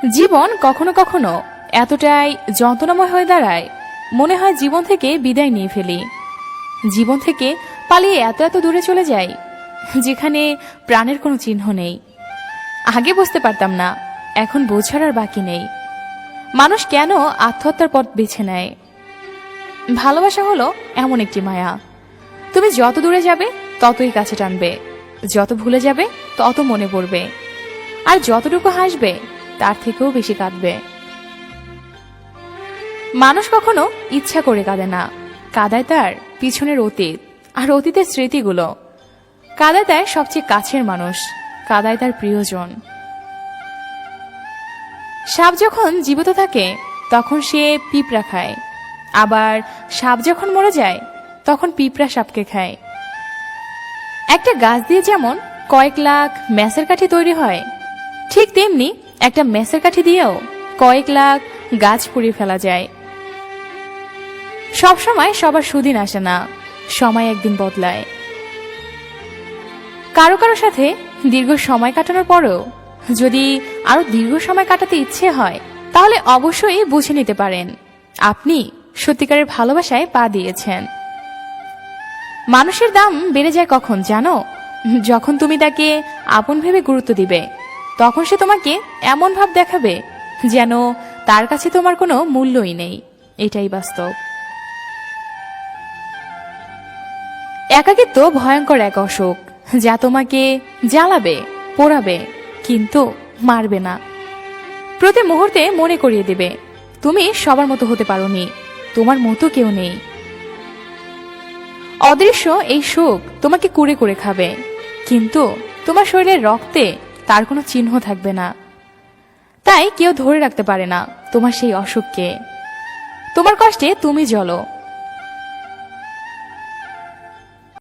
জীবন কখনো কখনো এতটাই যন্ত্রণাময় হয়ে দাঁড়ায়, মনে হয় জীবন থেকে বিদায় নিয়ে ফেলি। জীবন থেকে পালিয়ে এত এত দূরে চলে যাই, যেখানে প্রাণের কোনো চিহ্ন নেই। আগে বুঝতে পারতাম না, এখন বোঝার আর বাকি নেই মানুষ কেন আত্মহত্যার পথ বেছে নেয়। ভালোবাসা হলো এমন একটি মায়া, তুমি যত দূরে যাবে ততই কাছে টানবে, যত ভুলে যাবে তত মনে পড়বে, আর যতটুকু হাসবে তার থেকেও বেশি কাঁদবে। মানুষ কখনো ইচ্ছা করে কাঁদে না, কাঁদায় তার পিছনের অতীত আর অতীতের স্মৃতিগুলো। কাঁদায় তার সবচেয়ে কাছের মানুষ, কাঁদায় তার প্রিয়জন। সাপ যখন জীবিত থাকে তখন সে পিঁপড়া খায়, আবার সাপ যখন মরে যায় তখন পিঁপড়া সাপকে খায়। একটা গাছ দিয়ে যেমন কয়েক লাখ মেসের কাঠি তৈরি হয়, ঠিক তেমনি একটা মেসের কাঠি দিয়েও কয়েক লাখ গাছ পুড়িয়ে ফেলা যায়। সবসময় সবার সুদিন আসে না, সময় একদিন বদলায়। কারো কারো সাথে দীর্ঘ সময় কাটানোর পরেও যদি আরো দীর্ঘ সময় কাটাতে ইচ্ছে হয়, তাহলে অবশ্যই বুঝে নিতে পারেন আপনি সত্যিকারের ভালোবাসায় পা দিয়েছেন। মানুষের দাম বেড়ে যায় কখন জানো? যখন তুমি তাকে আপন ভেবে গুরুত্ব দিবে, তখন সে তোমাকে এমন ভাব দেখাবে যেন তার কাছে তোমার কোনো মূল্যই নেই। এটাই বাস্তব। একাকিত্ব ভয়ঙ্কর এক অসুখ, যা তোমাকে জ্বালাবে, পোড়াবে, কিন্তু মারবে না। প্রতি মুহূর্তে মনে করিয়ে দেবে তুমি সবার মতো হতে পারোনি, তোমার মতো কেউ নেই। অদৃশ্য এই সুখ তোমাকে কুড়ে করে খাবে, কিন্তু তোমার শরীরের রক্তে তার কোনো চিহ্ন থাকবে না। তাই কেউ ধরে রাখতে পারে না তোমার সেই অসুখকে। তোমার কষ্টে তুমি জ্বলো,